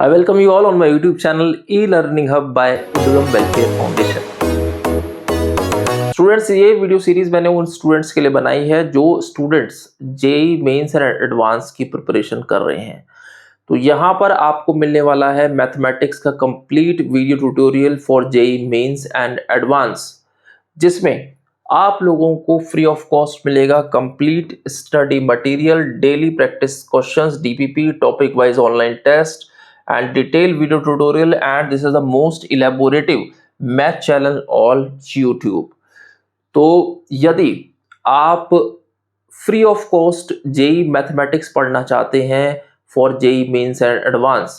I welcome you all on my YouTube channel e-learning hub by Udugam Welfare Foundation। Students, ये video series मैंने उन students के लिए बनाई है जो students JEE Mains and advance की प्रिपरेशन कर रहे हैं। तो यहाँ पर आपको मिलने वाला है मैथमेटिक्स का complete video tutorial for JEE Mains and advance, जिसमें आप लोगों को फ्री ऑफ कॉस्ट मिलेगा complete study material, daily practice questions, DPP, topic wise online test and detailed video tutorial, and this is the most elaborative math challenge on YouTube। तो यदि आप free of cost JEE mathematics पढ़ना चाहते हैं for JEE Mains and advance,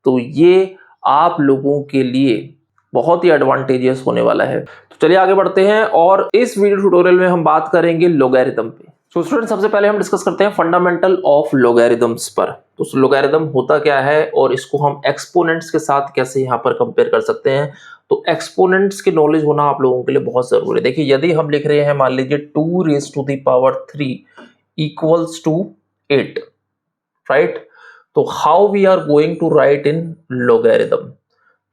तो ये आप लोगों के लिए बहुत ही एडवांटेजियस होने वाला है। तो चलिए आगे बढ़ते हैं और इस वीडियो ट्यूटोरियल में हम बात करेंगे लोगैरिथम पे। तो स्टूडेंट, सबसे पहले हम डिस्कस करते हैं फंडामेंटल ऑफ लोगैरिथम्स पर। तो लोगैरिथम होता क्या है और इसको हम एक्सपोनेंट्स के साथ कैसे यहाँ पर कंपेयर कर सकते हैं। तो एक्सपोनेंट्स की नॉलेज होना आप लोगों के लिए बहुत जरूरी है। देखिए, यदि हम लिख रहे हैं मान लीजिए 2 raise to the power 3 equals to 8, right. तो how we are going to write in logarithm.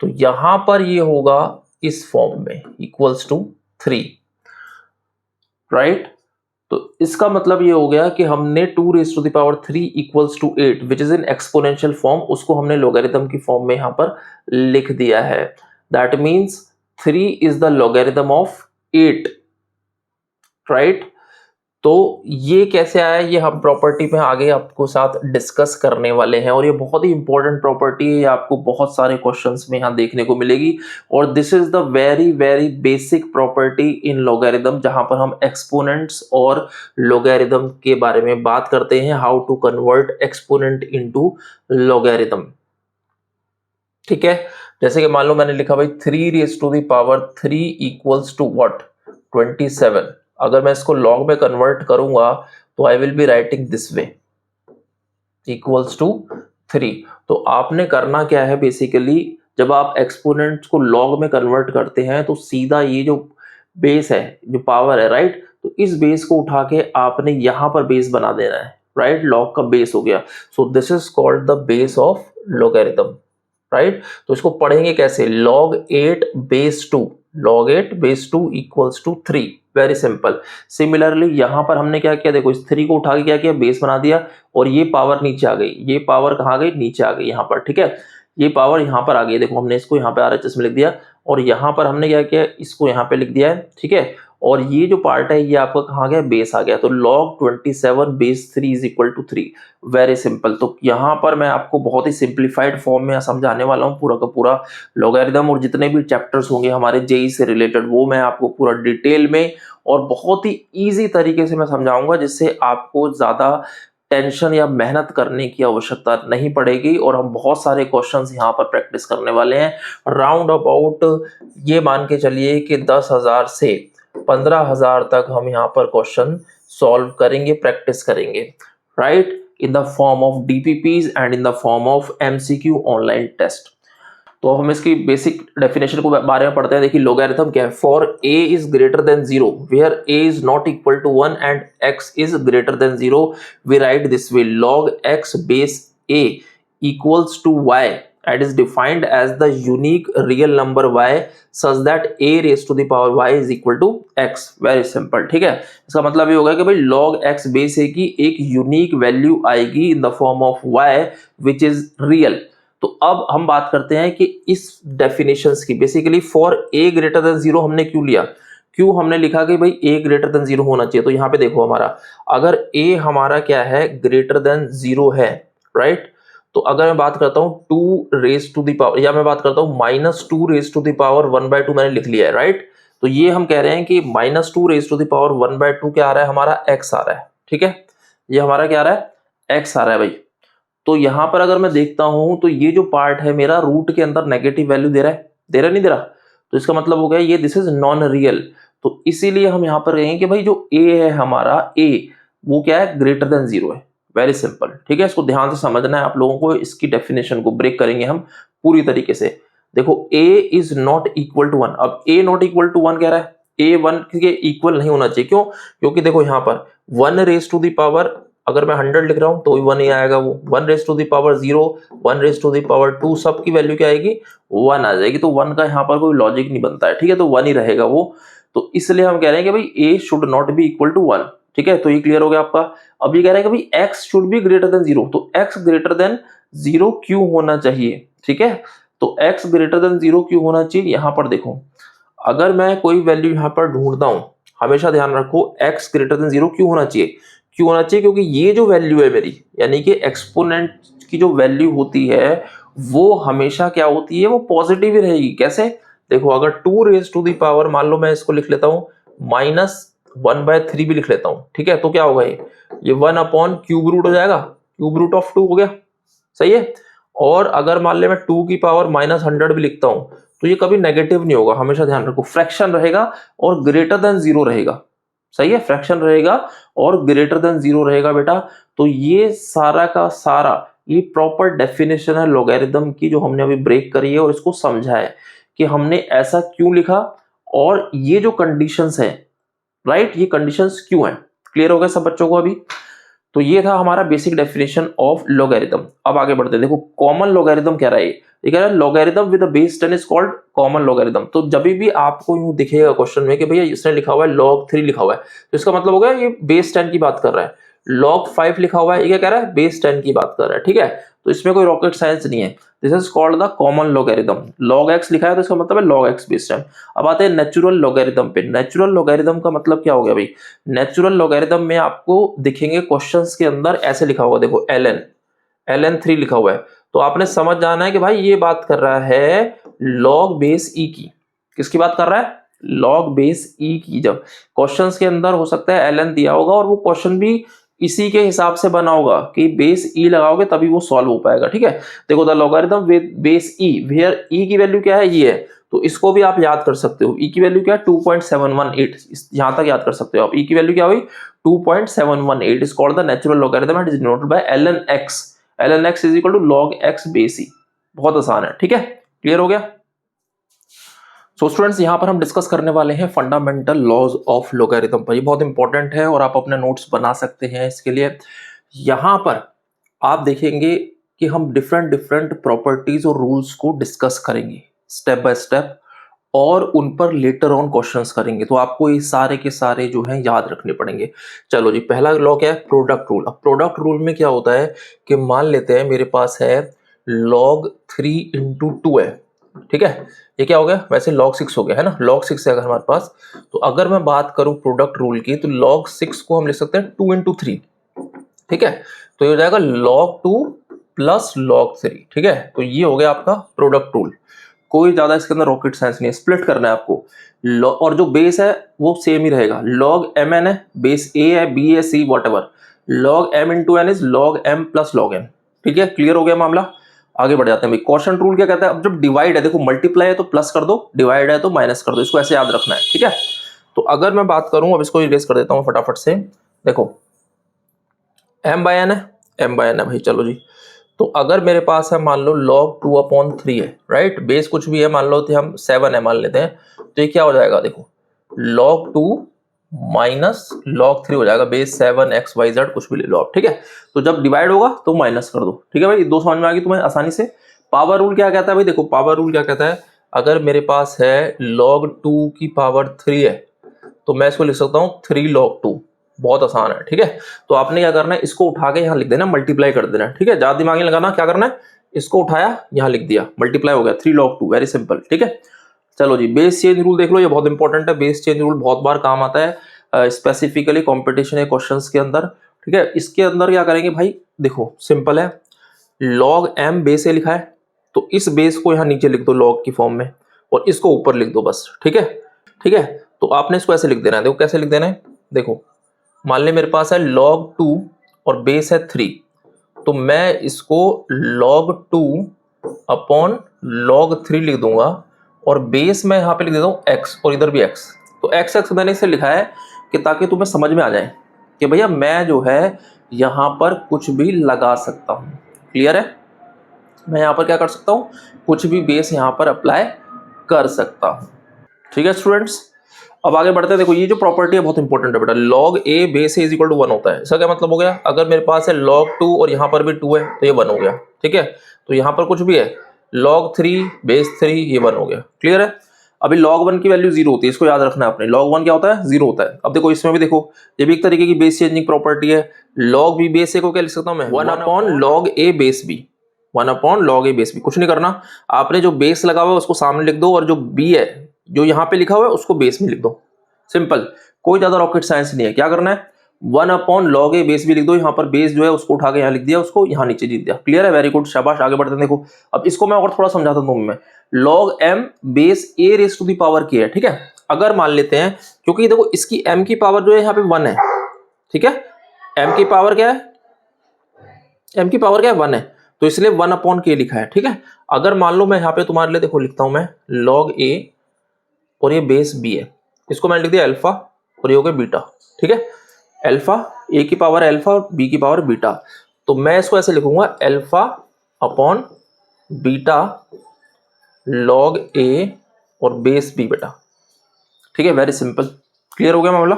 तो यहां पर ये होगा इस फॉर्म में इक्वल्स टू 3, राइट। तो इसका मतलब ये हो गया कि हमने 2 raise to the power 3 equals to 8 which is in exponential form, उसको हमने लोगैरिथम की फॉर्म में यहां पर लिख दिया है। That means 3 is the logarithm of 8, right. तो ये कैसे आया, ये हम प्रॉपर्टी पे आगे आपको साथ डिस्कस करने वाले हैं, और ये बहुत ही इंपॉर्टेंट प्रॉपर्टी है। ये आपको बहुत सारे क्वेश्चंस में यहाँ देखने को मिलेगी, और this is the very very basic property in logarithm, जहां पर हम एक्सपोनेंट्स और लोगैरिथम के बारे में बात करते हैं, how to convert exponent into logarithm. ठीक है, जैसे कि मान लो मैंने लिखा भाई 3 raise to the power 3 equals to what, 27। अगर मैं इसको लॉग में कन्वर्ट करूंगा तो I will be writing this way, equals to 3। तो आपने करना क्या है, बेसिकली जब आप एक्सपोनेंट्स को लॉग में कन्वर्ट करते हैं तो सीधा ये जो बेस है, जो पावर है, राइट, तो इस बेस को उठा के आपने यहां पर बेस बना देना है, राइट। लॉग का बेस हो गया, so this is called the base of logarithm, right. तो इसको पढ़ेंगे कैसे, log 8 base 2, log 8 base 2 equals to 3। Very simple. Similarly यहां पर हमने क्या किया, देखो इस 3 को उठा के क्या किया, बेस बना दिया, और ये पावर नीचे आ गई। ये पावर कहाँ गई, नीचे आ गई यहाँ पर, ठीक है। ये पावर यहाँ पर आ गई, देखो हमने इसको यहाँ पे RHS में लिख दिया, और यहाँ पर हमने क्या किया, इसको यहाँ पे लिख दिया है, ठीक है। और ये जो पार्ट है ये आपका कहाँ गया, बेस आ गया। तो log 27 base 3 is equal to 3। Very simple. तो यहाँ पर मैं आपको बहुत ही सिंप्लीफाइड फॉर्म में समझाने वाला हूँ पूरा का पूरा लोगैरिथम, और जितने भी चैप्टर्स होंगे हमारे जेई से रिलेटेड वो मैं आपको पूरा डिटेल में और बहुत ही इजी तरीके से मैं समझाऊंगा, जिससे आपको ज्यादा टेंशन या मेहनत करने की आवश्यकता नहीं पड़ेगी। और हम बहुत सारे क्वेश्चंस यहाँ पर प्रैक्टिस करने वाले हैं। राउंड अबाउट ये मान के चलिए कि 10,000 से 15,000 तक हम यहाँ पर क्वेश्चन सॉल्व करेंगे, प्रैक्टिस करेंगे, right, in the form of DPPs and in the form of MCQ online test. तो हम इसकी बेसिक डेफिनेशन को बारे में पढ़ते हैं। देखिए लोगैरिथम क्या है, for a is greater than 0 where a is not equal to 1 and x is greater than 0 we write this way, log x base a equals to y and is defined as the unique real number y such that a raised to the power y is equal to x। very simple, ठीक है। इसका मतलब ये होगा कि भाई log x base a की एक यूनिक वैल्यू आएगी इन the form of y which is real। तो अब हम बात करते हैं कि इस डेफिनेशंस की, basically for a greater than 0 हमने क्यों लिया, क्यों हमने लिखा कि भाई a ग्रेटर देन 0 होना चाहिए। तो यहाँ पे देखो हमारा, अगर a हमारा क्या है, ग्रेटर देन 0 है, राइट। तो अगर मैं बात करता हूँ 2 रेज़ टू द पावर, या मैं बात करता हूँ -2 रेज़ टू द पावर 1/2 मैंने लिख लिया है, राइट। तो ये हम कह रहे हैं कि -2 रेज़ टू द पावर 1/2 क्या आ रहा है, हमारा x आ रहा है, ठीक है। ये हमारा क्या आ रहा है, x आ रहा है भाई। तो यहां पर अगर मैं देखता हूं तो ये जो पार्ट है मेरा रूट के अंदर नेगेटिव वैल्यू दे रहा है, दे रहा नहीं दे रहा। तो इसका मतलब हो गया ये दिस इज नॉन रियल। तो इसीलिए हम यहां पर कहेंगे कि भाई जो a है हमारा, a वो क्या है, ग्रेटर देन 0 है। वेरी सिंपल, ठीक है। इसको ध्यान से समझना है आप लोगों को, इसकी डेफिनेशन को ब्रेक करेंगे हम पूरी तरीके से। देखो a is not equal to 1, अब a नॉट इक्वल टू 1 कह रहा है, a 1 के इक्वल नहीं होना चाहिए। क्यों, क्योंकि देखो यहाँ पर 1 रेज़ टू द पावर अगर मैं 100 लिख रहा हूँ तो भी 1 ही आएगा, वो 1 raise to the power 0, 1 raise to the power 2, सबकी वैल्यू क्या आएगी, 1 आ जाएगी। तो 1 का यहाँ पर कोई लॉजिक नहीं बनता है, ठीक है, तो 1 ही रहेगा वो। तो इसलिए हम कह रहे हैं कि भाई a should not be equal to 1, ठीक है, तो ये क्लियर हो गया आपका। अब ये कह रहे हैं कि भाई x should be greater than 0, तो x ग्रेटर देन 0 क्यों होना चाहिए, ठीक है, तो x ग्रेटर देन 0 क्यों होना चाहिए, यहाँ पर देखो, अगर मैं कोई वैल्यू यहाँ पर ढूंढता हूँ, हमेशा ध्यान रखो x ग्रेटर देन 0 क्यों होना चाहिए, क्यों होना चाहिए, क्योंकि ये जो वैल्यू है मेरी, यानी कि एक्सपोनेंट की जो वैल्यू होती है वो हमेशा क्या होती है, वो पॉजिटिव ही रहेगी। कैसे, देखो अगर 2 रेज टू दी पावर, मान लो मैं इसको लिख लेता हूँ -1/3 भी लिख लेता हूँ, ठीक है, तो क्या होगा ये 1 अपॉन क्यूब रूट हो जाएगा, क्यूब रूट ऑफ 2 हो गया, सही है। और अगर मान ले मैं 2 की पावर -100 भी लिखता हूँ तो ये कभी नेगेटिव नहीं होगा, हमेशा ध्यान रखो, फ्रैक्शन रहेगा और ग्रेटर देन 0 रहेगा, सही है, फ्रैक्शन रहेगा और ग्रेटर देन 0 रहेगा बेटा। तो ये सारा का सारा ये प्रॉपर डेफिनेशन है लॉगरिथम की, जो हमने अभी ब्रेक करी है और इसको समझा है कि हमने ऐसा क्यों लिखा और ये जो कंडीशंस है, राइट, ये कंडीशंस क्यों है, क्लियर हो गया सब बच्चों को अभी। तो ये था हमारा बेसिक डेफिनेशन ऑफ लॉगरिथम। अब आगे बढ़ते हैं, देखो कॉमन लॉगरिथम कह रहा है, ये कह रहा है logarithm with base 10 is called common logarithm. तो जब भी आपको यूं दिखेगा क्वेश्चन में कि भैया इसने लिखा हुआ है log 3 लिखा हुआ है, तो इसका मतलब हो गया ये बेस 10 की बात कर रहा है। log 5 लिखा हुआ है, ये क्या कह रहा है, बेस 10 की बात कर रहा है, ठीक है, तो इसमें कोई रॉकेट साइंस नहीं है। This is called the common logarithm. log x लिखा है तो इसका मतलब है log x बेस 10। अब आते हैं नेचुरल लॉगरिथम पे। नेचुरल लॉगरिथम का मतलब क्या हो गया भाई, नेचुरल लॉगरिथम में आपको दिखेंगे क्वेश्चंस के अंदर ऐसे लिखा हुआ, देखो ln 3 लिखा हुआ है, तो आपने समझ जाना है कि भाई ये बात कर रहा है log बेस e की। किसकी बात कर रहा है, log बेस e की। जब क्वेश्चंस के अंदर हो सकता है ln दिया होगा और वो क्वेश्चन भी इसी के हिसाब से बना होगा कि बेस e लगाओगे तभी वो सॉल्व हो पाएगा, ठीक है। देखो the logarithm with base e where e की वैल्यू क्या है, ये है, तो इसको भी आप याद कर सकते हो। e की वैल्यू क्या है, 2.718, यहां तक याद कर सकते हो आप। e की वैल्यू क्या हुई, 2.718 is called the natural logarithm and is denoted by ln x is equal to log x base e। बहुत आसान है, ठीक है, क्लियर हो गया। सो स्टूडेंट्स, यहाँ पर हम डिस्कस करने वाले हैं फंडामेंटल लॉज ऑफ लॉगरिथम पर। ये बहुत इंपॉर्टेंट है और आप अपने नोट्स बना सकते हैं इसके लिए। यहाँ पर आप देखेंगे कि हम डिफरेंट प्रॉपर्टीज और रूल्स को डिस्कस करेंगे स्टेप बाय स्टेप और उन पर लेटर ऑन क्वेश्चंस करेंगे, तो आपको ये सारे के सारे जो हैं याद रखने पड़ेंगे। चलो जी, पहला लॉ क्या है, प्रोडक्ट रूल। अब प्रोडक्ट रूल में क्या होता है कि मान लेते हैं मेरे पास है log 3 इंटू 2 है, ठीक है, ये क्या हो गया, वैसे log 6 हो गया है ना, log 6 है अगर हमारे पास। तो अगर मैं बात करूं प्रोडक्ट रूल की तो log 6 को हम लिख सकते हैं 2 इंटू 3, ठीक है, तो ये हो जाएगा log 2 प्लस log 3, ठीक है। तो ये हो गया आपका प्रोडक्ट रूल। कोई ज्यादा इसके अंदर रॉकेट साइंस नहीं है, स्प्लिट करना है आपको। और जो बेस है वो सेम ही रहेगा, log mn है, बेस a है, b है, c what log m into n is log m plus log n, ठीक है, क्लियर हो गया मामला। आगे बढ़ जाते हैं भाई। क्वोशंट रूल क्या कहता है, अब जब डिवाइड है, देखो मल्टीप्लाई है तो प्लस कर दो, डिवाइड है तो माइनस कर दो, इसको ऐसे याद रखना है, ठीक है। तो अगर मैं बात करूं, अब इसको इरेज कर देता हूं फटाफट से। देखो m/n है भाई, चलो जी। तो अगर मेरे पास है मान लो log 2/3 है, राइट, बेस कुछ भी है, मान लो तो हम 7 है मान लेते हैं, तो ये क्या हो जाएगा, देखो log 2 माइनस log 3 हो जाएगा, बेस 7 xyz कुछ भी ले लो आप, ठीक है। तो जब डिवाइड होगा तो माइनस कर दो, ठीक है भाई, दो समझ में आ गई तुम्हें आसानी से। पावर रूल क्या कहता है भाई, देखो पावर रूल क्या कहता है, अगर मेरे पास है log 2 की पावर 3 है तो मैं इसको लिख सकता हूँ 3 log 2, बहुत आसान है, ठीक है। तो आपने क्या करना है, इसको उठा के यहाँ लिख देना, मल्टीप्लाई कर देना, ठीक है, ज्यादा दिमाग नहीं लगाना, क्या करना है, इसको उठाया यहाँ लिख दिया, मल्टीप्लाई हो गया 3 log 2, वेरी सिंपल, ठीक है। चलो जी, बेस चेंज रूल देख लो, ये बहुत इंपॉर्टेंट है। बेस चेंज रूल बहुत बार काम आता है, स्पेसिफिकली कॉम्पिटिशन या क्वेश्चंस के अंदर, ठीक है। इसके अंदर क्या करेंगे भाई, देखो सिंपल है, log m बेस है लिखा है, तो इस बेस को यहाँ नीचे लिख दो log की फॉर्म में और इसको ऊपर लिख दो बस, ठीक है, ठीक है। तो आपने इसको ऐसे लिख देना है, देखो कैसे लिख देना है, देखो मान ले मेरे पास है log 2 और बेस है 3, तो मैं इसको log 2 अपॉन log 3 लिख दूंगा और बेस में यहाँ पे लिख देता हूँ x और इधर भी x। तो x मैंने इसे लिखा है कि ताकि तुम्हें समझ में आ जाए कि भैया मैं जो है यहाँ पर कुछ भी लगा सकता हूँ, क्लियर है, मैं यहाँ पर क्या कर सकता हूँ, कुछ भी बेस यहाँ पर अप्लाई कर सकता हूँ, ठीक है स्टूडेंट्स। अब आगे बढ़ते हैं। देखो ये जो प्रॉपर्टी है बहुत इंपॉर्टेंट है बेटा, log a base a is equal to 1 होता है। इसका क्या मतलब हो गया, अगर मेरे पास है log 2 और यहाँ पर भी 2 है तो ये 1 हो गया, ठीक है। तो यहाँ पर कुछ भी है log 3 बेस 3 ये 1 हो गया, क्लियर है। अभी log 1 की वैल्यू 0 होती है, इसको याद रखना है आपने। log 1 क्या होता है, 0 होता है। अब देखो इसमें भी देखो, ये भी एक तरीके की बेस चेंजिंग प्रॉपर्टी है। log b बेस a को क्या लिख सकता हूँ मैं, 1 upon log a base b, 1 upon log a base b। कुछ नहीं करना, आपने जो बेस लगा हुआ है उसको सामने लिख दो और जो b है जो यहाँ पे लिखा हुआ है उसको बेस में लिख दो, सिंपल। कोई ज्यादा रॉकेट साइंस नहीं है। क्या करना है, 1 अपॉन लॉग ए बेस भी लिख दो, यहाँ पर बेस जो है उसको उठा के यहाँ लिख दिया, उसको यहाँ नीचे लिख दिया, क्लियर है, वेरी गुड, शाबाश। आगे बढ़ते हैं। देखो अब इसको मैं और थोड़ा समझाता हूँ मैं। Log m base a raise to the power k है, ठीक है। अगर मान लेते हैं, क्योंकि देखो इसकी एम की पावर जो है यहाँ पे 1 है, ठीक है। एम की पावर क्या है, एम की पावर क्या है, 1 है, तो इसलिए 1 अपॉन के लिखा है, ठीक है। अगर मान लो मैं यहाँ पे तुम्हारे लिए देखो लिखता हूं मैं लॉग ए और ये बेस बी है, इसको मैंने लिख दिया अल्फा और ये हो गया बीटा, ठीक है। अल्फा, ए की पावर अल्फा और बी की पावर बीटा, तो मैं इसको ऐसे लिखूंगा अल्फा अपॉन बीटा लॉग ए और बेस बी बेटा, ठीक है, वेरी सिंपल, क्लियर हो गया मामला,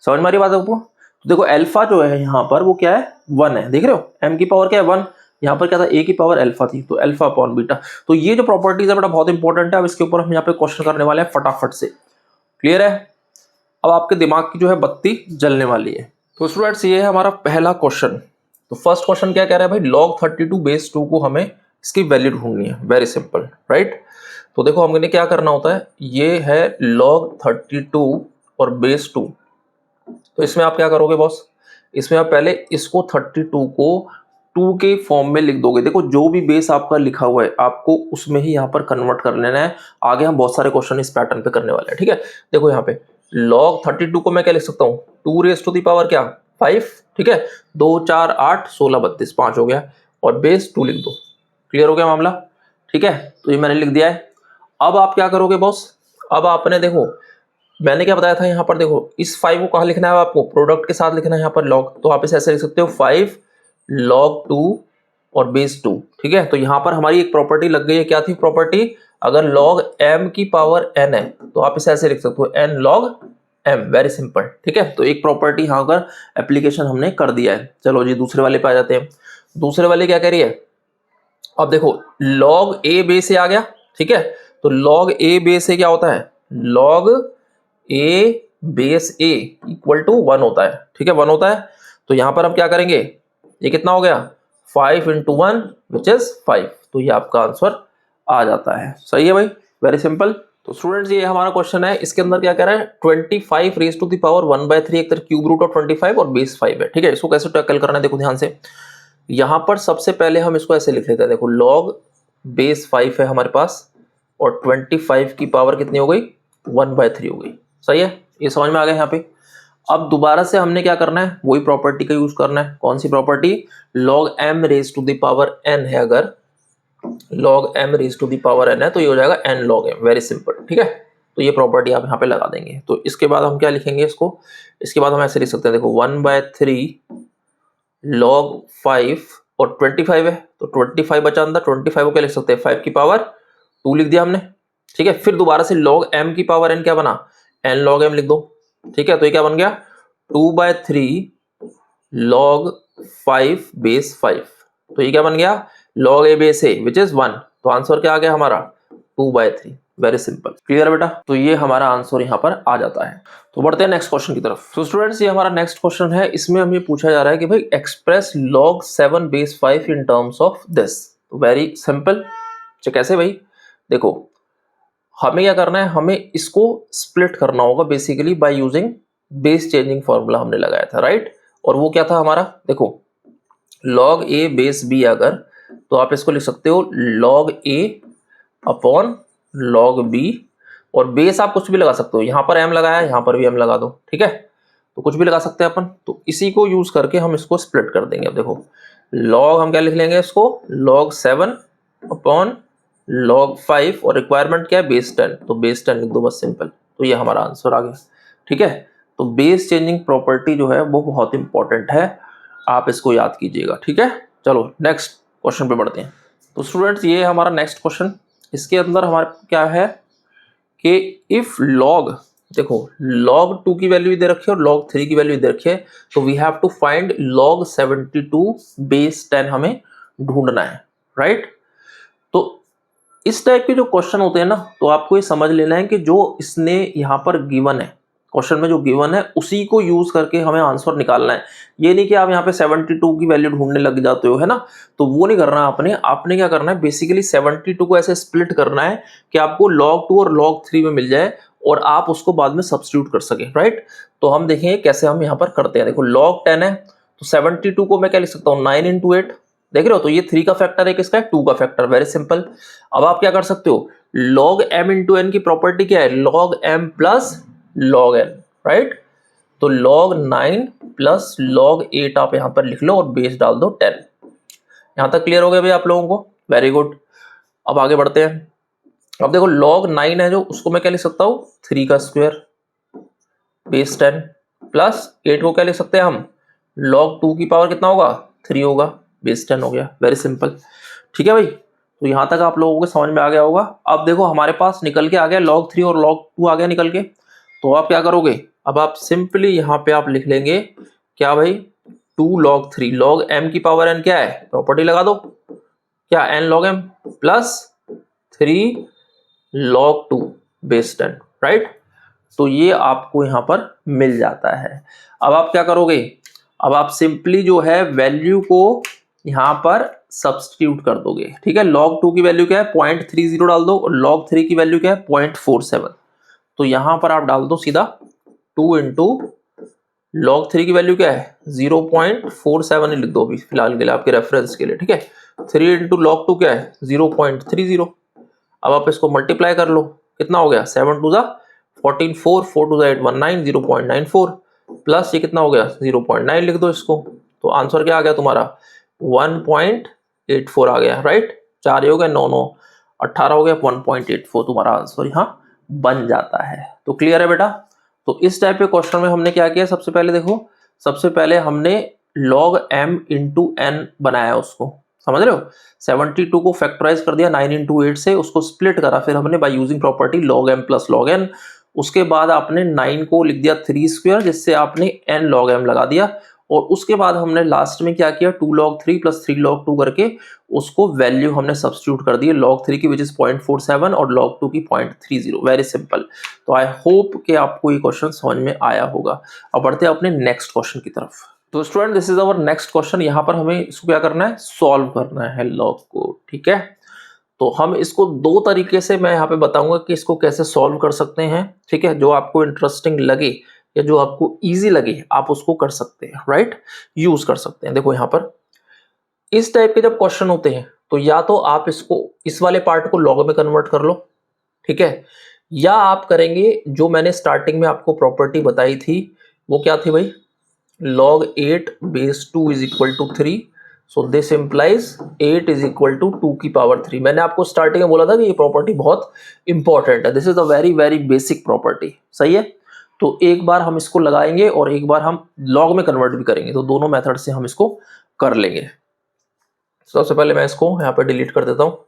समझ में आ रही बात आपको। तो देखो अल्फा जो है यहाँ पर वो क्या है, 1 है, देख रहे हो, एम की पावर क्या है 1, यहाँ पर क्या था, ए की पावर अल्फा थी, तो अल्फा अपॉन बीटा। तो ये जो प्रॉपर्टीज है बेटा बहुत इंपॉर्टेंट है, अब इसके ऊपर हम यहाँ पे क्वेश्चन करने वाले हैं फटाफट से, क्लियर है। अब आपके दिमाग की जो है बत्ती जलने वाली है। तो स्टूडेंट्स ये है हमारा पहला क्वेश्चन। तो फर्स्ट क्वेश्चन क्या कह रहा है भाई, log 32 बेस 2 को हमें इसकी वैल्यू ढूंढनी है, वेरी सिंपल, राइट। तो देखो हमने क्या करना होता है, ये है log 32 और बेस 2, तो इसमें आप क्या करोगे बॉस, इसमें आप पहले इसको 32 को 2 के फॉर्म में लिख दोगे। देखो जो भी बेस आपका लिखा हुआ है आपको उसमें ही यहाँ पर कन्वर्ट कर लेना है। आगे हम बहुत सारे क्वेश्चन इस पैटर्न पे करने वाले हैं, ठीक है। देखो यहाँ पे log 32 को मैं क्या लिख सकता हूँ, 2 रेज़ टू दी पावर क्या 5, ठीक है, 2 4 8 16 32 5 हो गया, और बेस 2 लिख दो, क्लियर हो गया मामला, ठीक है। तो ये मैंने लिख दिया है। अब आप क्या करोगे बॉस, अब आपने देखो मैंने क्या बताया था यहाँ पर, देखो इस 5 को कहाँ लिखना है आपको, प्रोडक्ट के साथ लिखना है यहाँ पर log, तो आप इसे ऐसे लिख सकते हो 5 log 2 और बेस 2, ठीक है। तो यहाँ पर हमारी एक प्रॉपर्टी लग गई है, क्या थी प्रॉपर्टी, अगर log m की पावर n है तो आप इसे ऐसे लिख सकते हो n log m, very simple, ठीक है। तो एक प्रॉपर्टी यहाँ पर एप्लीकेशन हमने कर दिया है। चलो जी दूसरे वाले पे आ जाते हैं। दूसरे वाले क्या कह रही है, अब देखो log a बेस a आ गया, ठीक है। तो log a बेस a क्या होता है, log a base a equal to 1 होता है, ठीक है, 1 होता है। तो यहां पर हम क्या करेंगे, ये कितना हो गया 5 इंटू 1 विच इज 5, तो ये आपका आंसर आ जाता है, सही है भाई, वेरी सिंपल। तो स्टूडेंट्स ये हमारा क्वेश्चन है, इसके अंदर क्या कह रहा है 25 रेज टू द पावर 1/3, एक तरह क्यूब रूट ऑफ 25 और बेस 5 है, ठीक है। इसको कैसे टैकल करना है देखो ध्यान से, यहां पर सबसे पहले हम इसको ऐसे लिख लेते हैं, देखो log बेस 5 है हमारे पास और 25 की पावर कितनी हो गई 1/3 हो गई, सही है, ये समझ में आ गया यहाँ पे। अब दोबारा से हमने क्या करना है, वही प्रॉपर्टी का यूज करना है, कौन सी property, log m raise to the power n है, अगर log m raise to the power n है तो ये हो जाएगा n log m, very simple, ठीक है। तो ये प्रॉपर्टी आप यहाँ पे लगा देंगे। तो इसके बाद हम क्या लिखेंगे इसको, इसके बाद हम ऐसे लिख सकते हैं, देखो 1/3 log 5 और 25 है, तो 25 बचा अंदर, 25 को क्या लिख सकते हैं 5 की पावर 2 लिख दिया हमने, ठीक है। फिर दोबारा से log m की पावर n क्या बना, n log m लिख दो, ठीक है। तो ये क्या बन गया 2/3 log 5 बेस 5, तो ये क्या बन गया log a base a which is 1, तो आंसर क्या आ गया हमारा 2/3, वेरी सिंपल, क्लियर बेटा। तो ये हमारा आंसर यहाँ पर आ जाता है। तो बढ़ते हैं नेक्स्ट क्वेश्चन की तरफ। तो स्टूडेंट्स ये हमारा नेक्स्ट क्वेश्चन है, इसमें हमें पूछा जा रहा है कि भाई express log 7 base 5 in terms of this, तो वेरी सिंपल, कैसे भाई, देखो हमें क्या करना है, हमें इसको स्प्लिट करना होगा basically by using base changing formula हमने लगाया था, राइट। और वो क्या था हमारा, देखो log a बेस b अगर, तो आप इसको लिख सकते हो log a upon log b, और बेस आप कुछ भी लगा सकते हो, यहाँ पर m लगाया है यहाँ पर भी m लगा दो, ठीक है, तो कुछ भी लगा सकते हैं अपन। तो इसी को यूज करके हम इसको स्प्लिट कर देंगे। अब देखो log हम क्या लिख लेंगे इसको, log 7 अपॉन log 5, और रिक्वायरमेंट क्या है बेस 10, तो बेस 10 लिख दो बस, सिंपल। तो ये हमारा आंसर आ गया, ठीक है। तो बेस चेंजिंग प्रॉपर्टी जो है वो बहुत इंपॉर्टेंट है, आप इसको याद कीजिएगा, ठीक है। चलो नेक्स्ट क्वेश्चन पे बढ़ते हैं। तो स्टूडेंट्स ये है हमारा नेक्स्ट क्वेश्चन, इसके अंदर हमारा क्या है कि इफ log देखो log 2 की वैल्यू दे रखी है और log 3 की वैल्यू दे रखी है, तो we have to find log 72 base 10 हमें ढूंढना है, राइट। तो इस टाइप के जो क्वेश्चन होते हैं ना, तो आपको ये समझ लेना है कि जो इसने यहाँ पर गिवन है, क्वेश्चन में जो गिवन है उसी को यूज करके हमें आंसर निकालना है। ये नहीं कि आप यहाँ पे 72 की वैल्यू ढूंढने लग जाते हो, है ना, तो वो नहीं करना आपने क्या करना है, बेसिकली 72 को ऐसे स्प्लिट करना है कि आपको log 2 और log 3 में मिल जाए और आप उसको बाद में सब्स्टिट्यूट कर सके, राइट। तो हम देखेंगे कैसे हम यहाँ पर करते हैं। देखो log 10 है तो 72 को मैं क्या लिख सकता हूँ, 9 into 8, देख रहे हो, तो ये 3 का फैक्टर है, किसका है, 2 का फैक्टर, वेरी सिंपल। अब आप क्या कर सकते हो, log m into n की प्रॉपर्टी क्या है, log m plus log n, right. तो log 9 प्लस log 8 आप यहां पर लिख लो और बेस डाल दो 10। यहां तक क्लियर हो गया भाई आप लोगों को, वेरी गुड। अब आगे बढ़ते हैं। अब देखो log 9 है जो, उसको मैं क्या लिख सकता हूं, 3 का स्क्वायर बेस 10 प्लस 8 को क्या लिख सकते हैं हम, log 2 की पावर कितना होगा, 3 होगा, बेस 10 हो गया, वेरी सिंपल। ठीक है भाई, तो यहां तक आप लोगों को समझ में आ गया होगा। अब देखो हमारे पास निकल के आ गया log 3 और log 2 आ गया निकल के, तो आप क्या करोगे, अब आप सिंपली यहाँ पे आप लिख लेंगे क्या भाई, 2 log 3, log m की पावर n क्या है, प्रॉपर्टी लगा दो, क्या n log m plus 3 log 2 base 10, right. तो ये आपको यहाँ पर मिल जाता है। अब आप क्या करोगे, अब आप सिंपली जो है वैल्यू को यहाँ पर सब्स्टिट्यूट कर दोगे, ठीक है। log 2 की वैल्यू क्या है, 0.30 डाल दो और log 3 की वैल्यू क्या है, 0.47। तो यहां पर आप डाल दो सीधा 2 इंटू log 3 की वैल्यू क्या है, 0.47 लिख दो अभी फिलहाल के लिए, आपके रेफरेंस के लिए, ठीक है। 3 इंटू log 2 क्या है, 0.30। अब आप इसको मल्टीप्लाई कर लो, कितना हो गया, 7 टू ज़ा 14, 4 टू ज़ा 8, 19, 0.94 प्लस ये कितना हो गया, 0.9 लिख दो इसको। तो आंसर क्या आ गया तुम्हारा, 1.84 आ गया, राइट। 4 हो गया, 9 9 18 हो गया, 1.84 तुम्हारा आंसर यहाँ बन जाता है। तो क्लियर है बेटा। तो इस टाइप के क्वेश्चन में हमने क्या किया, सबसे पहले देखो, सबसे पहले हमने log m into n बनाया उसको, समझ रहे हो। 72 को फैक्टराइज कर दिया 9 into 8 से, उसको स्प्लिट करा फिर हमने by using property log m plus log n। उसके बाद आपने 9 को लिख दिया 3 स्क्वायर, जिससे आपने n log m लगा दिया, और उसके बाद हमने लास्ट में क्या किया, 2 log 3 प्लस 3 log 2 करके उसको वैल्यू हमने सब्स्टिट्यूट कर दी log 3 की विच इज 0.47 और log 2 की 0.30, वेरी सिंपल। तो आई होप कि आपको ये क्वेश्चन समझ में आया होगा। अब बढ़ते हैं अपने नेक्स्ट क्वेश्चन की तरफ। तो student this is our next question. यहाँ पर हमें इसको क्या करना है, सॉल्व करना है लॉग को, ठीक है। तो हम इसको दो तरीके से मैं यहाँ पे बताऊंगा कि इसको कैसे सॉल्व कर सकते हैं, ठीक है। जो आपको इंटरेस्टिंग लगे या जो आपको इजी लगे आप उसको कर सकते हैं, राइट, यूज कर सकते हैं। देखो यहाँ पर इस टाइप के जब क्वेश्चन होते हैं तो या तो आप इसको इस वाले पार्ट को लॉग में कन्वर्ट कर लो, ठीक है, या आप करेंगे जो मैंने स्टार्टिंग में आपको प्रॉपर्टी बताई थी, वो क्या थी भाई, log 8 base 2 is equal to 3, so this implies 8 is equal to 2 की पावर 3। मैंने आपको स्टार्टिंग में बोला था कि ये प्रॉपर्टी बहुत इंपॉर्टेंट है, this is a very very basic property, सही है। तो एक बार हम इसको लगाएंगे और एक बार हम लॉग में कन्वर्ट भी करेंगे, तो दोनों मेथड से हम इसको कर लेंगे। सबसे पहले मैं इसको यहाँ पर डिलीट कर देता हूँ।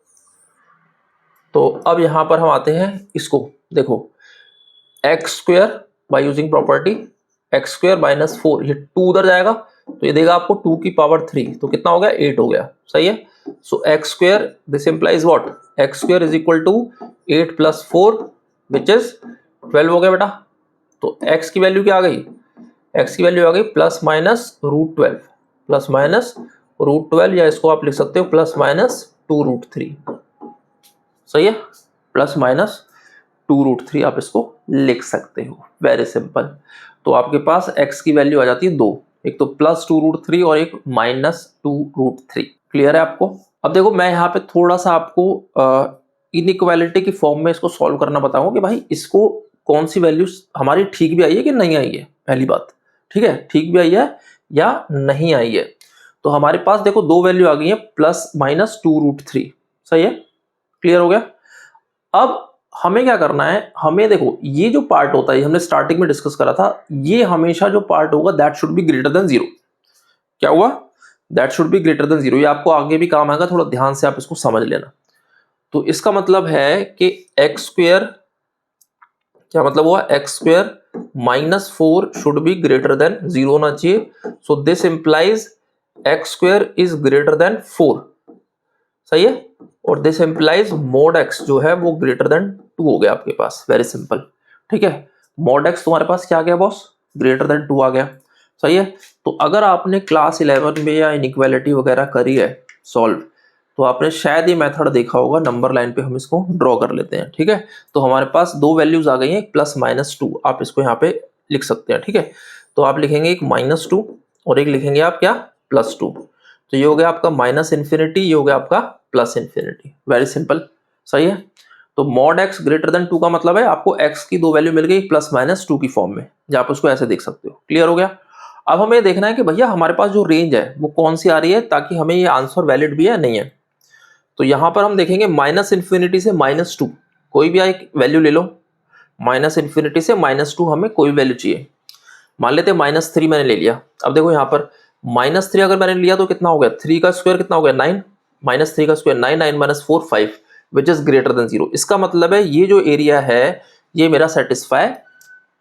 तो अब यहाँ पर हम आते हैं इसको, देखो x square by using property x square minus 4, ये 2 उधर जाएगा तो ये देगा आपको 2 की पावर 3, तो कितना हो गया, 8 हो गया, सही है। So X square this implies what, X square is equal to 8 plus 4 which is 12 हो गया बेटा। तो एक्स की वैल्यू क्या आ गई, एक्स की वैल्यू आ गई प्लस माइनस √12, प्लस माइनस √12, या इसको आप लिख सकते हो प्लस माइनस 2√3, सही है, प्लस माइनस 2√3 आप इसको लिख सकते हो, वेरी सिंपल। तो आपके पास x की वैल्यू आ जाती है 2, एक तो प्लस 2√3 और एक माइनस 2√3, क्लियर है आपको। अब देखो मैं यहाँ पे थोड़ा सा आपको इनइक्वालिटी की फॉर्म में इसको सॉल्व करना बताऊंगा कि भाई इसको कौन सी वैल्यू हमारी ठीक भी आई है कि नहीं आई है, पहली बात, ठीक है, ठीक भी आई है या नहीं आई है। तो हमारे पास देखो दो वैल्यू आ गई है, प्लस माइनस 2√3, सही है, क्लियर हो गया। अब हमें क्या करना है, हमें देखो ये जो पार्ट होता है हमने स्टार्टिंग में डिस्कस करा था, ये हमेशा जो पार्ट होगा that should be greater than 0। क्या हुआ, that should be greater than 0। ये आपको आगे भी काम आएगा, थोड़ा ध्यान से आप इसको समझ लेना। तो इसका मतलब है कि एक्स स्क्वायर क्या मतलब हुआ, x square minus 4 should be greater than 0 होना चाहिए, सो this implies x square is greater then 4, सही है, और दिस इंप्लाइज मॉड एक्स जो है वो ग्रेटर देन 2 हो गया आपके पास, वेरी सिंपल, ठीक है। मॉड एक्स तुम्हारे पास क्या आ गया बॉस, ग्रेटर देन 2 आ गया, सही है। तो अगर आपने क्लास 11 में या इनइक्वालिटी वगैरह करी है सॉल्व, तो आपने शायद ये मेथड देखा होगा, नंबर लाइन पे हम इसको ड्रॉ कर लेते हैं, ठीक है। तो हमारे पास दो वैल्यूज आ गई हैं, एक प्लस माइनस 2, आप इसको यहाँ पे लिख सकते हैं, ठीक है। तो आप लिखेंगे एक -2 और एक लिखेंगे आप क्या, +2, तो ये हो गया आपका माइनस इन्फिनिटी, ये हो गया आपका प्लस इन्फिनिटी, वेरी सिंपल, सही है। तो मॉड एक्स ग्रेटर देन 2 का मतलब है आपको एक्स की दो वैल्यू मिल गई +-2 की फॉर्म में, या आप उसको ऐसे देख सकते हो, क्लियर हो गया। अब हमें ये देखना है कि भैया हमारे पास जो रेंज है वो कौन सी आ रही है, ताकि हमें ये आंसर वैलिड भी है नहीं है। तो यहां पर हम देखेंगे माइनस इन्फिनिटी से -2, कोई भी एक वैल्यू ले लो, माइनस इन्फिनिटी से -2 हमें कोई वैल्यू चाहिए, मान लेते हैं -3 मैंने ले लिया। अब देखो यहाँ पर -3 अगर मैंने लिया तो कितना हो गया, 3 का स्क्वायर कितना हो गया 9, -3 का square 9, 9 - 4 5, which is greater than 0। इसका मतलब है ये जो एरिया है ये मेरा सेटिस्फाई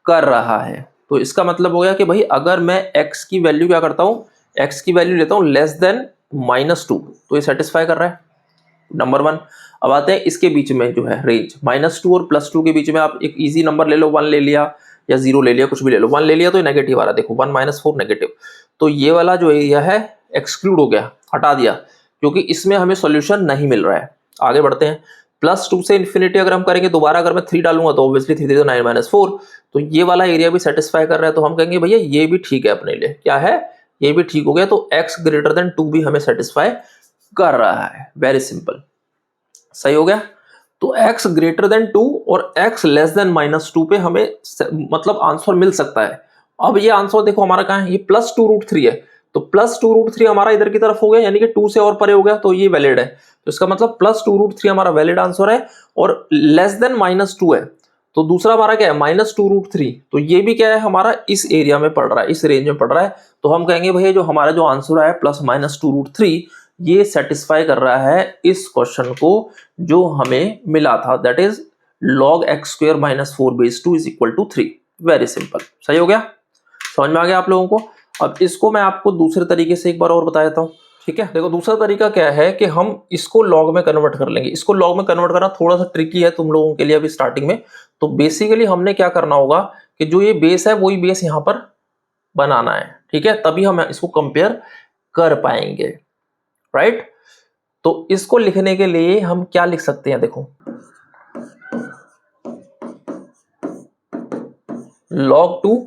कर रहा है। तो इसका मतलब हो गया कि भाई अगर मैं x की वैल्यू क्या करता हूँ, x की वैल्यू लेता हूँ लेस देन -2, तो ये सेटिस्फाई कर रहा है, नंबर 1। अब आते हैं इसके बीच में जो है रेंज, -2 और +2 के बीच में आप एक इजी नंबर ले लो, 1 ले लिया या 0 ले लिया, कुछ भी ले लो, 1 ले लिया तो नेगेटिव आ रहा है, देखो 1 - 4 नेगेटिव, तो ये वाला जो एरिया है एक्सक्लूड हो गया, हटा दिया, क्योंकि इसमें हमें सॉल्यूशन नहीं मिल रहा है। आगे बढ़ते हैं, +2 से इन्फिनिटी अगर हम करेंगे, दोबारा अगर मैं 3 डालूंगा तो ऑब्वियसली 3 तो 9 - 4, तो ये वाला एरिया भी सेटिस्फाई कर रहा है, तो हम कहेंगे भैया ये भी ठीक है अपने लिए, क्या है, ये भी ठीक हो गया, तो x ग्रेटर देन 2 भी हमें सेटिस्फाई कर रहा है, वेरी सिंपल, सही हो गया। तो x ग्रेटर देन 2 और x लेस देन -2 पे हमें मतलब आंसर मिल सकता है। अब ये आंसर देखो हमारा कहाँ है, ये +2√3 है, तो +2√3 हमारा इधर की तरफ हो गया, यानी कि 2 से और परे हो गया, तो ये वैलिड है। तो इसका मतलब +2√3 हमारा वैलिड आंसर है, और लेस देन -2 है, तो दूसरा हमारा क्या है -2√3, तो ये भी क्या है हमारा इस एरिया में पड़ रहा है, इस रेंज में पड़ रहा है, तो हम कहेंगे भैया जो हमारा जो आंसर है +-2√3 ये सेटिस्फाई कर रहा है इस क्वेश्चन को जो हमें मिला था, that is log x² - 4/2 = 3, very simple, सही हो गया, समझ में आ गया आप लोगों को। अब इसको मैं आपको दूसरे तरीके से एक बार और बता देता हूँ, ठीक है। देखो दूसरा तरीका क्या है कि हम इसको लॉग में कन्वर्ट कर लेंगे, इसको लॉग में कन्वर्ट करना थोड़ा सा ट्रिकी है तुम लोगों के लिए अभी स्टार्टिंग में। तो बेसिकली हमने क्या करना होगा कि जो ये बेस है वही बेस यहाँ पर बनाना है, ठीक है, तभी हम इसको कंपेयर कर पाएंगे, राइट। तो इसको लिखने के लिए हम क्या लिख सकते हैं, देखो log2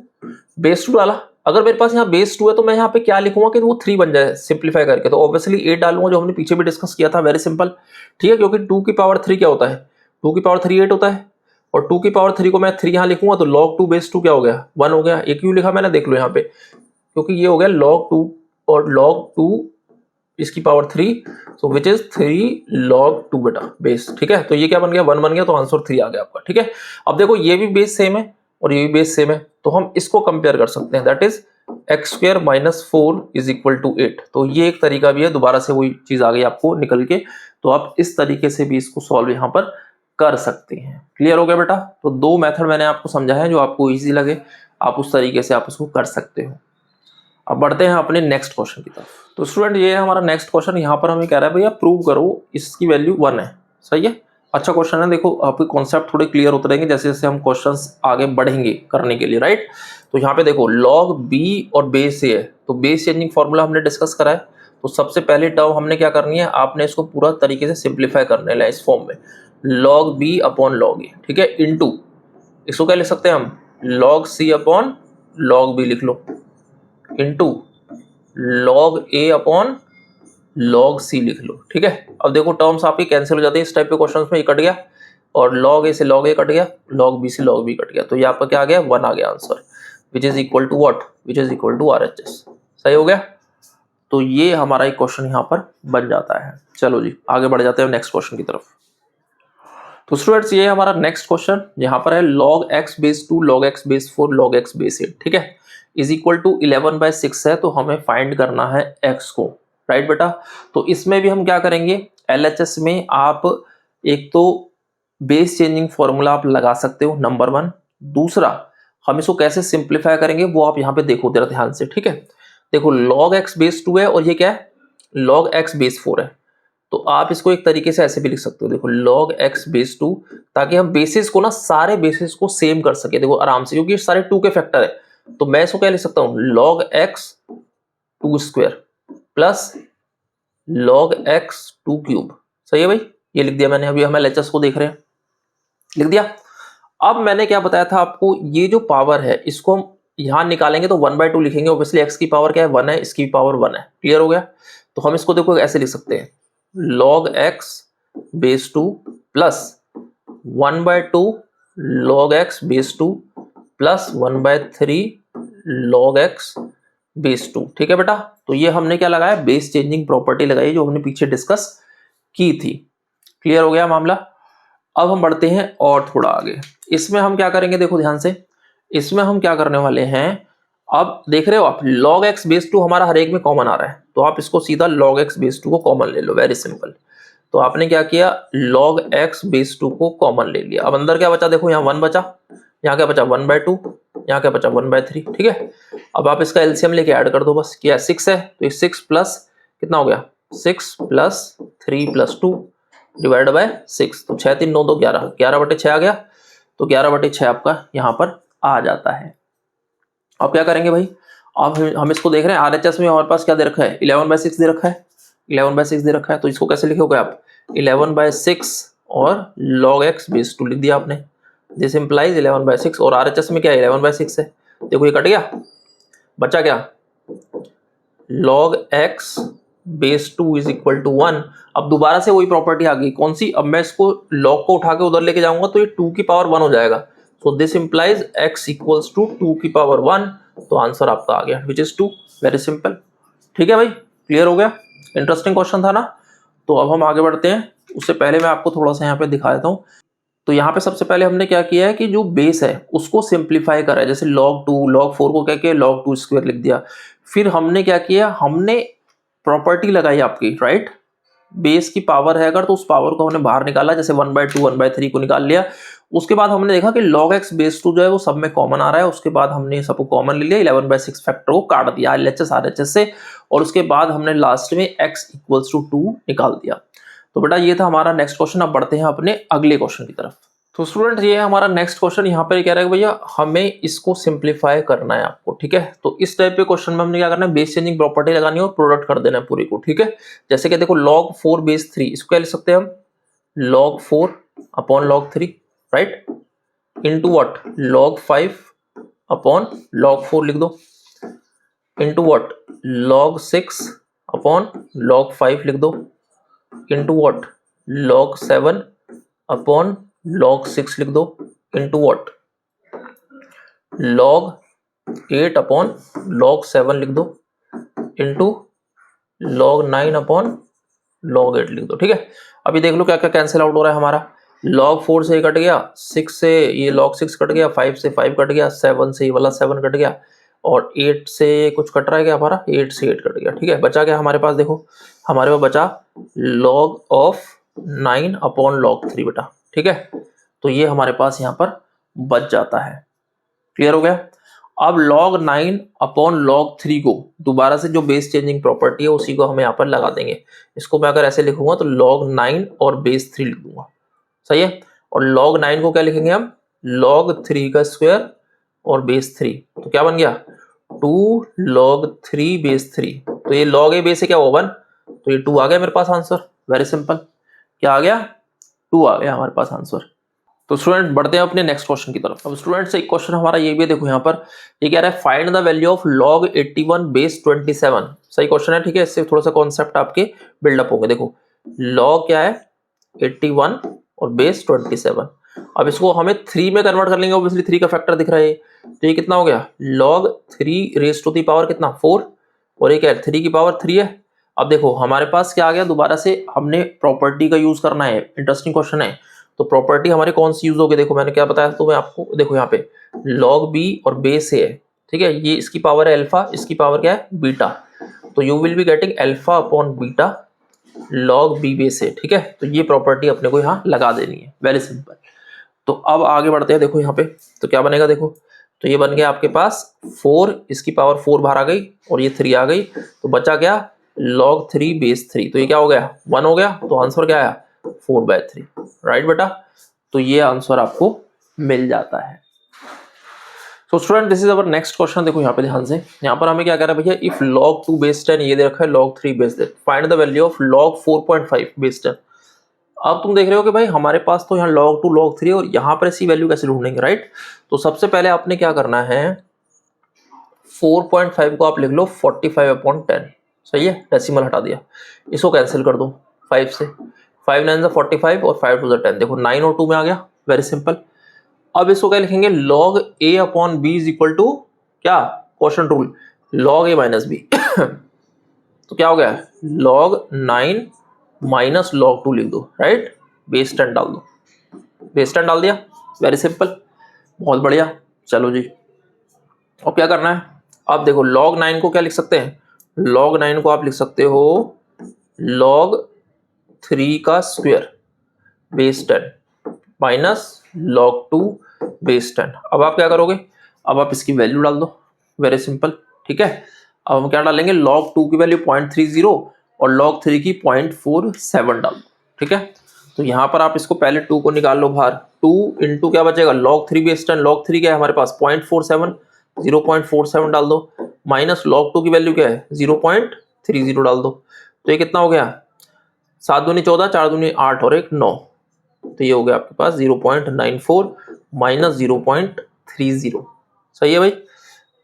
बेस 2 डाला, अगर मेरे पास यहाँ बेस 2 है तो मैं यहाँ पे क्या लिखूंगा कि वो 3 बन जाए सिंप्लीफाई करके, तो ऑब्वियसली 8 डालूंगा जो हमने पीछे भी डिस्कस किया था, वेरी सिंपल, ठीक है, क्योंकि 2 की पावर 3 क्या होता है, 2 की पावर 3 8 होता है, और 2 की पावर 3 को मैं 3 यहाँ लिखूंगा तो log2 बेस 2 क्या हो गया 1 हो गया। एक क्यों लिखा मैंने देख लो यहाँ पे, क्योंकि ये हो गया log2 और log2 इसकी power 3, so which is 3 log2 बेटा बेस, ठीक है, तो ये क्या बन गया 1 बन गया, तो आंसर 3 आ गया आपका, ठीक है। अब देखो ये भी बेस सेम है और ये भी बेस सेम है, तो हम इसको कंपेयर कर सकते हैं, दैट इज x² - 4 = 8, तो ये एक तरीका भी है, दोबारा से वही चीज आ गई आपको निकल के, तो आप इस तरीके से भी इसको सॉल्व यहाँ पर कर सकते हैं। क्लियर हो गया बेटा, तो दो मेथड मैंने आपको समझा है, जो आपको इजी लगे आप उस तरीके से आप उसको कर सकते हो। अब बढ़ते हैं अपने नेक्स्ट क्वेश्चन की तरफ। तो स्टूडेंट ये है हमारा नेक्स्ट क्वेश्चन, यहाँ पर हमें कह रहा है भैया प्रूव करो इसकी वैल्यू 1 है, सही है, अच्छा क्वेश्चन है। देखो आपके कॉन्सेप्ट थोड़े क्लियर होते रहेंगे जैसे जैसे हम क्वेश्चंस आगे बढ़ेंगे करने के लिए, राइट। तो यहाँ पे देखो log b और बेस a है, तो बेस चेंजिंग फॉर्मूला हमने डिस्कस करा है, तो सबसे पहले टर्म हमने क्या करनी है, आपने इसको पूरा तरीके से सिंप्लीफाई करने ला इस फॉर्म में, log b upon log a, ठीक है, इनटू इसको क्या लिख सकते हैं हम, log c upon log b लिख लो, into log a upon log c लिख लो, ठीक है। अब देखो टर्म्स आपके कैंसिल हो जाते हैं इस टाइप के क्वेश्चंस में, ये कट गया, और log a से log a कट गया, log b से log b कट गया, तो ये आपका क्या आ गया 1 आ गया answer, which is equal to what, which is equal to RHS, सही हो गया। तो ये हमारा एक क्वेश्चन यहाँ पर बन जाता है। चलो जी आगे बढ़ जाते हैं नेक्स्ट क्वेश्चन की तरफ। तो स्टूडेंट्स ये हमारा नेक्स्ट क्वेश्चन यहाँ पर है log x/2 log x/4 log x/8, ठीक है, इज इक्वल टू 11/6 है, तो हमें फाइंड करना है x को, राइट बेटा। तो इसमें भी हम क्या करेंगे, LHS में आप एक तो बेस चेंजिंग फॉर्मूला आप लगा सकते हो, नंबर 1, दूसरा हम इसको कैसे सिंप्लीफाई करेंगे वो आप यहाँ पे देखो जरा ध्यान से, ठीक है। देखो log x बेस 2 है और ये क्या है, log x बेस 4 है। तो आप इसको एक तरीके से ऐसे भी लिख सकते हो, देखो log x बेस 2, ताकि हम बेसिस को ना सारे बेसिस को सेम कर सके, देखो आराम से, क्योंकि सारे 2 के फैक्टर है। तो मैं इसको क्या लिख सकता हूँ, log x 2 square plus log x 2 cube. सही है भाई, ये लिख दिया मैंने। अभी हम LHS को देख रहे हैं, लिख दिया। अब मैंने क्या बताया था आपको, ये जो पावर है इसको हम यहां निकालेंगे तो 1/2 लिखेंगे। ऑब्वियसली x की पावर क्या है, 1 है, इसकी पावर 1 है। क्लियर हो गया। तो हम इसको देखो ऐसे लिख सकते हैं, log x base 2 plus 1/2 log x base 2 plus 1/3 log x base 2। ठीक है बेटा, तो ये हमने क्या लगाया, बेस चेंजिंग प्रॉपर्टी लगाई जो हमने पीछे डिस्कस की थी। क्लियर हो गया मामला। अब हम बढ़ते हैं और थोड़ा आगे। इसमें हम क्या करेंगे, देखो ध्यान से, इसमें हम क्या करने वाले हैं, अब देख रहे हो आप log x बेस 2 हमारा हर एक में कॉमन आ रहा है, तो आप इसको सीधा log x बेस 2 को कॉमन ले लो, वेरी सिंपल। तो आपने क्या किया, log x बेस 2 को कॉमन ले लिया। अब अंदर क्या बचा, देखो यहाँ 1 बचा, यहाँ क्या बचा 1/2, यहाँ क्या बचा 1/3। ठीक है, अब आप इसका एलसीएम लेके ऐड कर दो बस। क्या 6 है, तो ये 6 प्लस कितना हो गया, 6 प्लस 3 प्लस 2 डिवाइड बाय 6, तो 6 3 9 2 11, 11/6 आ गया। तो 11/6 आपका यहाँ पर आ जाता है। अब क्या करेंगे भाई, अब हम इसको देख रहे हैं RHS में हमारे पास क्या दे रखा है, 11/6 दे रखा है, 11/6 दे रखा है। तो इसको कैसे लिखोगे आप, 11/6 और log x बेस 2 लिख दिया आपने। दिस इंप्लाइज 11/6 और RHS में क्या है 11/6 है। देखो ये कट गया, बचा क्या, log x base 2 is equal to 1। अब दोबारा से वही प्रॉपर्टी आ गई, कौन सी, अब मैं इसको log को उठा के उधर लेके जाऊंगा तो ये 2 की पावर 1 हो जाएगा। So this implies x equals to 2 की पावर 1। तो आंसर आपका आ गया विच इज 2। Very simple. ठीक है भाई, क्लियर हो गया। इंटरेस्टिंग क्वेश्चन था ना। तो अब हम आगे बढ़ते हैं, उससे पहले मैं आपको थोड़ा सा यहाँ पे दिखा देता हूँ। तो यहाँ पे सबसे पहले हमने क्या किया है कि जो बेस है उसको सिंप्लीफाई करा है, जैसे log 2 log 4 को क्या किया, log 2 स्क्वायर लिख दिया। फिर हमने क्या किया, हमने प्रॉपर्टी लगाई आपकी, राइट, बेस की पावर है अगर तो उस पावर को हमने बाहर निकाला, जैसे 1/2 1/3 को निकाल लिया। उसके बाद हमने देखा कि log x बेस 2 जो है वो सब में कॉमन आ रहा है। उसके बाद हमने सबको कॉमन ले लिया, 11/6 फैक्टर को काट दिया LHS RHS से, और उसके बाद हमने लास्ट में x इक्वल्स टू 2 निकाल दिया। तो बेटा ये था हमारा नेक्स्ट क्वेश्चन। अब बढ़ते हैं अपने अगले क्वेश्चन की तरफ। तो स्टूडेंट ये है हमारा नेक्स्ट क्वेश्चन। यहाँ पर कह रहा है भैया हमें इसको सिंप्लीफाई करना है आपको, ठीक है। तो इस टाइप के क्वेश्चन में हमने क्या करना है, बेस चेंजिंग प्रॉपर्टी लगानी है और प्रोडक्ट कर देना है पूरी को, ठीक है। जैसे कि देखो log 4 बेस 3, इसको क्या लिख सकते हैं हम, log 4 upon log 3, right, into what, log 5 upon log 4 लिख दो, into what, log 6 upon log 5 लिख दो, into what, log 7 upon log 6 लिख दो, into what, log 8 upon log 7 लिख दो, इंटू log 9 अपॉन log 8 लिख दो, ठीक है। अभी देख लो क्या क्या कैंसिल आउट हो रहा है हमारा, log 4 से कट गया, 6 से ये log 6 कट गया, 5 से 5 कट गया, 7 से ये वाला 7 कट गया, और 8 से कुछ कट रहा है क्या हमारा, 8 से 8 कट गया, ठीक है। बचा क्या हमारे पास, देखो हमारे पास बचा log ऑफ 9 अपॉन log 3 बेटा, ठीक है। तो ये हमारे पास यहाँ पर बच जाता है। क्लियर हो गया। अब log 9 अपॉन log 3 को दोबारा से जो बेस चेंजिंग प्रॉपर्टी है उसी को हम यहाँ पर लगा देंगे। इसको मैं अगर ऐसे लिखूंगा तो log 9 और बेस 3 लिख दूंगा, सही है। और log 9 को क्या लिखेंगे हम, log 3 का स्क्वायर और बेस 3, तो क्या बन गया 2 log 3 बेस 3। तो ये log a बेस है क्या, 1, तो ये 2 आ गया मेरे पास आंसर। वेरी सिंपल, क्या आ गया, 2 आ गया हमारे पास आंसर। तो स्टूडेंट बढ़ते हैं अपने नेक्स्ट क्वेश्चन की तरफ। अब स्टूडेंट्स एक क्वेश्चन हमारा ये भी है, देखो यहाँ पर ये कह रहा है find the value of log 81 base 27। सही क्वेश्चन है, ठीक है। इससे थोड़ा सा कॉन्सेप्ट आपके बिल्डअप होंगे। देखो log क्या है 81 और बेस 27। अब इसको हमें 3 में कन्वर्ट कर लेंगे, ऑब्वियसली 3 का फैक्टर दिख रहा है, तो ये कितना हो गया log 3 raise to the power कितना 4, और ये क्या है 3 की पावर 3 है। अब देखो हमारे पास क्या आ गया, दोबारा से हमने प्रॉपर्टी का यूज करना है। इंटरेस्टिंग क्वेश्चन है। तो प्रॉपर्टी हमारी कौन सी यूज होगी, देखो मैंने क्या बताया तो मैं आपको, देखो यहाँ पे log b और बेस a है, ठीक है। ये इसकी पावर है अल्फा, इसकी पावर क्या है बीटा, तो you will be getting alpha upon beta log b base a, ठीक है। तो ये प्रॉपर्टी अपने को यहाँ लगा देनी है, वेरी सिंपल। तो अब आगे बढ़ते हैं, देखो यहाँ पे तो क्या बनेगा, देखो तो ये बन गया आपके पास 4, इसकी पावर 4 बाहर आ गई और ये 3 आ गई, तो बचा क्या log 3 बेस 3, तो ये क्या हो गया 1 हो गया, तो आंसर क्या आया 4/3, राइट बेटा। तो ये आंसर आपको मिल जाता है। So student this is our next question. देखो यहाँ पे ध्यान से, यहाँ पर हमें क्या कह रहा है भैया, इफ log 2 बेस 10, ये दे रखा है log 3 base 10, find the value of log 4.5 base 10। अब तुम देख रहे हो कि भाई हमारे पास तो यहाँ log 2 log 3 और यहाँ पर इसकी वैल्यू कैसे ढूंढेंगे, राइट। तो सबसे पहले आपने क्या करना है, 4.5 को आप लिख लो 45/10, सही है, डेसिमल हटा दिया, इसको कैंसिल कर दो 5 से, 5 9 45 और 5 2 10, देखो 9 और 2 में आ गया, वेरी सिंपल। अब इसको क्या लिखेंगे, log a/b is equal to क्या, quotient rule, log a minus b तो क्या हो गया log 9 माइनस log 2 लिख दो, राइट, बेस 10 डाल दो, बेस 10 डाल दिया, वेरी सिंपल, बहुत बढ़िया। चलो जी, अब क्या करना है, अब देखो log 9 को क्या लिख सकते हैं, log 9 को आप लिख सकते हो log 3 का square base 10 minus log 2 base 10। अब आप क्या करोगे, अब आप इसकी वैल्यू डाल दो, वेरी सिंपल, ठीक है। अब हम क्या डालेंगे, log 2 की वैल्यू 0.30 और log 3 की 0.47 डाल दो, ठीक है। तो यहाँ पर आप इसको पहले 2 को निकाल लो बाहर, 2 इंटू क्या बचेगा log 3 बेस 10, log 3 क्या है हमारे पास 0.47, 0.47 डाल दो, माइनस log 2 की वैल्यू क्या है 0.30 डाल दो, तो ये कितना हो गया, 7 दूनी 14, 4 दूनी 8 और 1 9, तो ये हो गया आपके पास 0.94 माइनस 0.30, सही है भाई।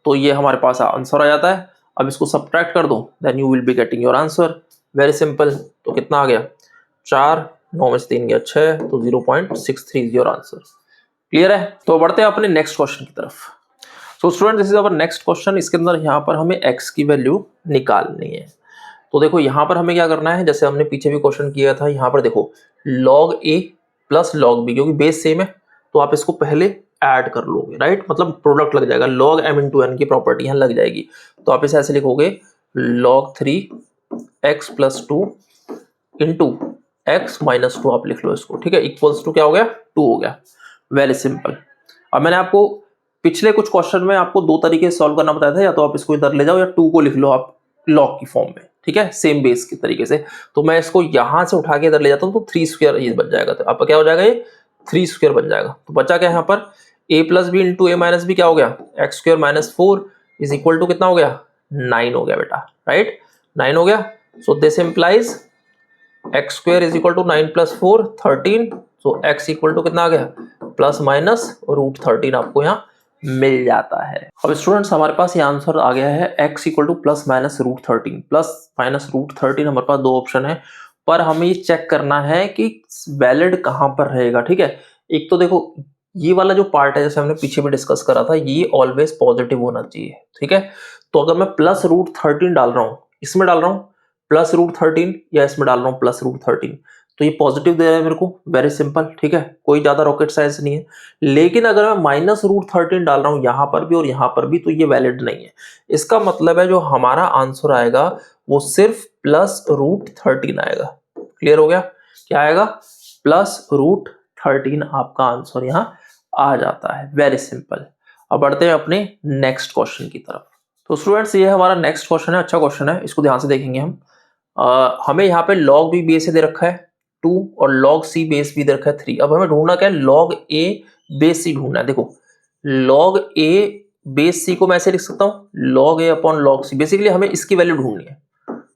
तो ये हमारे पास आंसर आ जाता है। अब इसको सब्ट्रैक्ट कर दो, then you will be getting your answer, very simple. तो कितना आ गया 4, 9 में से 3 गया 6, तो 0.63 इज योर आंसर। क्लियर है। तो बढ़ते हैं अपने नेक्स्ट क्वेश्चन की तरफ। So student this is our next question. इसके अंदर यहाँ पर हमें x की वैल्यू निकालनी है। तो देखो यहाँ पर हमें क्या करना है, जैसे हमने पीछे भी क्वेश्चन किया था, यहाँ पर देखो log a plus log b, क्योंकि बेस सेम है तो आप इसको पहले ऐड कर लोगे, राइट, मतलब प्रोडक्ट लग जाएगा, log m इंटू n की प्रॉपर्टी यहाँ लग जाएगी। तो आप इसे ऐसे लिखोगे log 3x plus 2 into x minus 2, आप लिख लो इसको, ठीक है, इक्वल्स टू क्या हो गया 2 हो गया, वेरी सिंपल। अब मैंने आपको पिछले कुछ क्वेश्चन में आपको 2 तरीके से सॉल्व करना बताया था, या तो आप इसको इधर ले जाओ या 2 को लिख लो आप log की फॉर्म में, ठीक है, सेम बेस के तरीके से। तो मैं इसको यहां से उठा के इधर ले जाता हूं, तो 3 स्क्वायर ये बन जाएगा, तो आपका क्या हो जाएगा, ये 3 स्क्वायर बन जाएगा। तो बचा क्या यहाँ पर a plus b into a minus b, क्या हो गया x square minus 4 is equal to कितना हो गया 9 हो गया बेटा, राइट, 9 हो गया। So this implies x square is equal to 9 plus 4 13, so x equal to कितना आ गया प्लस माइनस √13 आपको यहाँ मिल जाता है। अब स्टूडेंट्स हमारे पास ये आंसर आ गया है x equal two plus minus √13, plus minus √13 हमारे पास 2 ऑप्शन है, पर हमें ये चेक करना है कि वैलिड कहाँ पर रहेगा, ठीक है। एक तो देखो ये वाला जो पार्ट है, जैसे हमने पीछे भी डिस्कस करा था, ये ऑलवेज पॉजिटिव होना चाहिए, ठीक है। तो अगर मैं प्लस √13 डाल रहा हूँ, इसमें डाल रहा हूँ प्लस √13 या इसमें डाल रहा हूँ प्लस √13, तो ये पॉजिटिव दे रहा है मेरे को, वेरी सिंपल, ठीक है, कोई ज्यादा रॉकेट साइंस नहीं है। लेकिन अगर मैं माइनस √13 डाल रहा हूं यहां पर भी और यहां पर भी, तो ये वैलिड नहीं है। इसका मतलब है जो हमारा आंसर आएगा वो सिर्फ प्लस √13 आएगा। क्लियर हो गया, क्या आएगा प्लस √13 आपका आंसर यहां आ जाता है, वेरी सिंपल। अब बढ़ते हैं अपने नेक्स्ट क्वेश्चन की तरफ। तो स्टूडेंट्स ये हमारा नेक्स्ट क्वेश्चन है, अच्छा क्वेश्चन है, इसको ध्यान से देखेंगे हम। हमें यहाँ पे log b बेस से दे रखा है 2 और log c बेस भी दे रखा है 3। अब हमें ढूंढना क्या है, log a बेस c ढूंढना है। देखो log a बेस c को मैं ऐसे लिख सकता हूँ log a upon log c, basically हमें इसकी वैल्यू ढूंढनी है,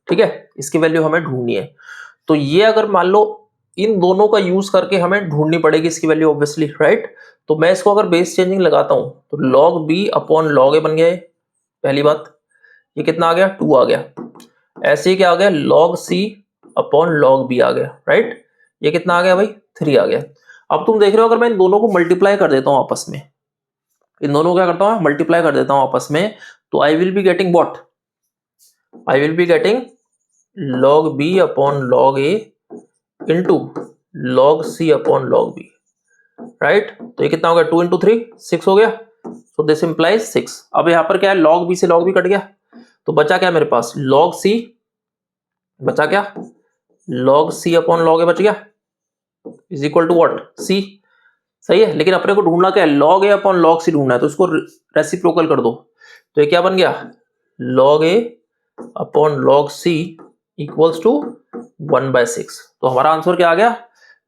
ठीक है, इसकी वैल्यू हमें ढूंढनी है। तो ये अगर मान लो इन दोनों का यूज करके हमें ढूंढनी पड़ेगी इसकी वैल्यू ऑब्वियसली, राइट। तो मैं इसको अगर बेस चेंजिंग लगाता हूँ तो log b upon log a बन गया है, पहली बात, ये कितना आ गया 2 आ गया। ऐसे ही क्या आ गया log c upon log b आ गया, राइट, ये कितना आ गया भाई 3 आ गया। अब तुम देख रहे हो अगर मैं इन दोनों को मल्टीप्लाई कर देता हूं आपस में, इन दोनों को क्या करता हूं मल्टीप्लाई कर देता हूं आपस में, तो I will be getting what, I will be getting log b upon log a into log c upon log b, right. तो ये कितना हो गया 2 इंटू 3 6 हो गया, सो दिस इंप्लाइज 6। अब यहाँ पर क्या है log b से log b कट गया, तो बचा क्या मेरे पास log c, बचा क्या log c upon log a बच गया, is equal to what c, सही है, लेकिन अपने को ढूंढना क्या है, log a upon log c ढूंढना है, तो इसको रेसिप्रोकल कर दो, तो ये क्या बन गया, log a upon log c equals to 1/6। तो हमारा आंसर क्या आ गया,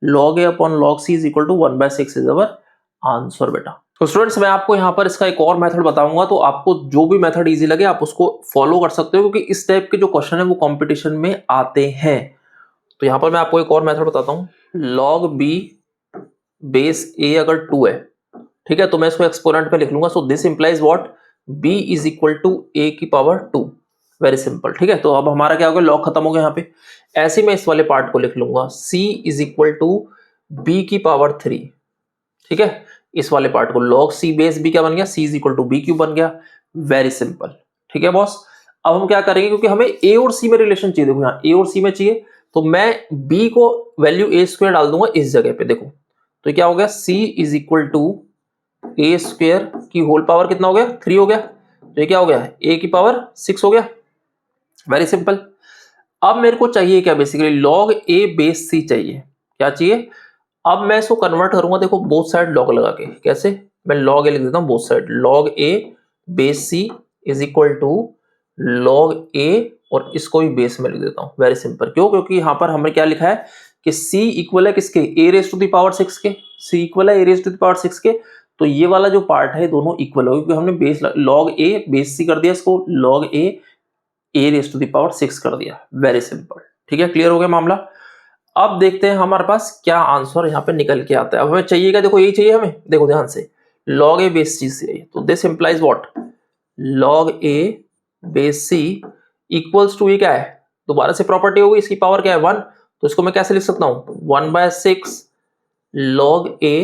log a upon log c is equal to 1/6 is our answer बेटा। तो स्टूडेंट्स मैं आपको यहाँ पर इसका एक और मेथड बताऊंगा, तो आपको जो भी मेथड इजी लगे आप उसको फॉलो कर सकते हो, क्योंकि इस टाइप के जो क्वेश्चन है वो कंपटीशन में आते हैं। तो यहाँ पर मैं आपको एक और मेथड बताता हूँ, log b बेस a अगर 2 है, ठीक है, तो मैं इसको एक्सपोनेंट पे लिख लूंगा, so this implies what, b is equal to a की पावर 2, वेरी सिंपल। ठीक है, तो अब हमारा क्या हो गया, लॉग खत्म हो गया यहाँ पे। ऐसे मैं इस वाले पार्ट को लिख लूंगा, c is equal to b की पावर 3, ठीक है, इस वाले पार्ट को log c बेस b क्या बन गया, c is equal to b cube बन गया, वेरी सिंपल। ठीक है बॉस, अब हम क्या करेंगे, क्योंकि हमें a और c में रिलेशन चाहिए, देखो यहाँ a और c में चाहिए, तो मैं b को वैल्यू a स्क्वायर डाल दूंगा इस जगह पे, देखो तो क्या हो गया, c is equal to a square की होल पावर कितना हो गया, 3 हो गया, तो ये क्या हो गया, a की पावर 6 हो गया, वेरी सिंपल। अब मेरे को चाहिए क्या, basically log a base c चाहिए, क्या चाहिए, अब मैं इसको कन्वर्ट करूंगा, देखो बोथ साइड log लगा के, कैसे, मैं log a लिख देता हूं both side, log a base c is equal to log a, और इसको भी बेस में लिख देता हूं, वेरी सिंपल। क्यों, क्योंकि यहां पर हमने क्या लिखा है कि c इक्वल है किसके, a raise to the power 6 के, c इक्वल है a raise to the power 6 के, तो ये वाला जो पार्ट है दोनों इक्वल हो, क्योंकि हमने base log a base c कर दिया, इसको log a raise to the power 6 कर दिया, वेरी सिंपल। ठीक है, क्लियर हो गया मामला। अब देखते हैं हमारे पास क्या आंसर यहाँ पे निकल के आता है। अब हमें चाहिएगा, देखो यही चाहिए हमें, देखो ध्यान से, log a बेस c से, तो this implies what, log a base c equals to, ये क्या है, दोबारा से प्रॉपर्टी होगी, इसकी पावर क्या है 1, तो इसको मैं कैसे लिख सकता हूँ, 1/6 log a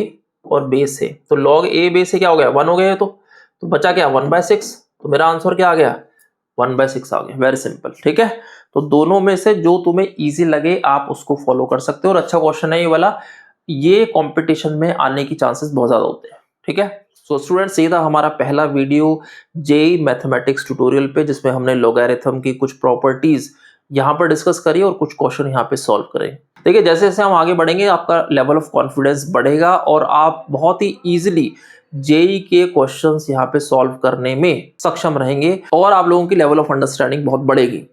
और बेस है, तो log a बेस से क्या हो गया, 1 हो गया, तो बचा क्या 1/6, तो मेरा आंसर क्या आ गया, 1/6 आ गया, वेरी सिंपल। ठीक है, तो दोनों में से जो तुम्हें इजी लगे आप उसको फॉलो कर सकते हो, और अच्छा क्वेश्चन है ये वाला, ये कंपटीशन में आने की चांसेस बहुत ज्यादा होते हैं। ठीक है, सो स्टूडेंट्स ये था हमारा पहला वीडियो जेईई मैथमेटिक्स ट्यूटोरियल पे, जिसमें हमने लॉगरिथम की कुछ प्रॉपर्टीज यहाँ पर डिस्कस करी और कुछ क्वेश्चन यहाँ पे सॉल्व करें। देखिए जैसे जैसे हम आगे बढ़ेंगे आपका लेवल ऑफ कॉन्फिडेंस बढ़ेगा, और आप बहुत ही इजीली जेईई के क्वेश्चंस यहाँ पे सॉल्व करने में सक्षम रहेंगे, और आप लोगों की लेवल ऑफ अंडरस्टैंडिंग बहुत बढ़ेगी।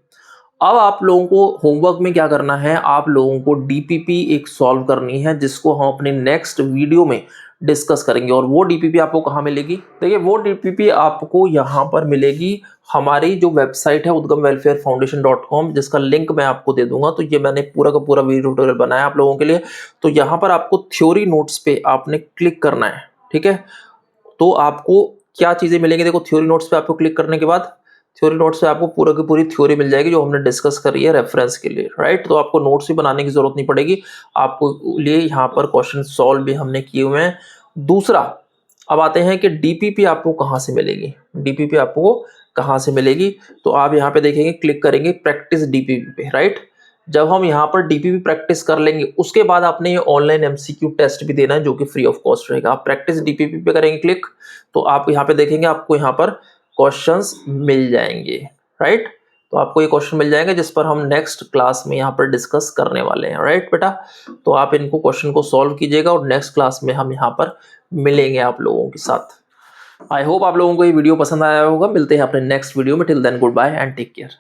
अब आप लोगों को होमवर्क में क्या करना है, आप लोगों को डीपीपी एक सॉल्व करनी है, जिसको हम अपने नेक्स्ट वीडियो में डिस्कस करेंगे। और वो डीपीपी आपको कहाँ मिलेगी, देखिए वो डीपीपी आपको यहाँ पर मिलेगी, हमारी जो वेबसाइट है udgamwelfarefoundation.com, जिसका लिंक मैं आपको दे दूंगा। तो ये मैंने पूरा का पूरा वीडियो ट्यूटोरियल बनाया आप लोगों के लिए, तो यहाँ पर आपको थ्योरी नोट्स पे आपने क्लिक करना है। ठीक है, तो आपको क्या चीजें मिलेंगी, देखो थ्योरी नोट्स पे आपको क्लिक करने के बाद थ्योरी नोट्स पे आपको पूरा की पूरी थ्योरी मिल जाएगी जो हमने डिस्कस करी है रेफरेंस के लिए, राइट। तो आपको नोट्स भी बनाने की जरूरत नहीं पड़ेगी, आपको लिए यहाँ पर क्वेश्चन सॉल्व भी हमने किए हुए हैं। दूसरा, अब आते हैं कि डीपीपी आपको कहाँ से मिलेगी, डीपीपी आपको कहाँ से मिलेगी, तो आप यहाँ पे देखेंगे, क्लिक करेंगे प्रैक्टिस डीपीपी पे, राइट। जब हम यहाँ पर डीपीपी प्रैक्टिस कर लेंगे, उसके बाद आपने ये ऑनलाइन एमसीक्यू टेस्ट भी देना है, जो कि फ्री ऑफ कॉस्ट रहेगा। आप प्रैक्टिस डीपीपी पे करेंगे क्लिक, तो आप यहाँ पे देखेंगे, आपको यहाँ पर क्वेश्चंस मिल जाएंगे, राइट। तो आपको ये क्वेश्चन मिल जाएंगे जिस पर हम नेक्स्ट क्लास में यहाँ पर डिस्कस करने वाले हैं, राइट बेटा। तो आप इनको क्वेश्चन को सॉल्व कीजिएगा, और नेक्स्ट क्लास में हम यहाँ पर मिलेंगे आप लोगों के साथ। आई होप आप लोगों को ये वीडियो पसंद आया होगा। मिलते हैं अपने नेक्स्ट वीडियो में, till then goodbye and take care.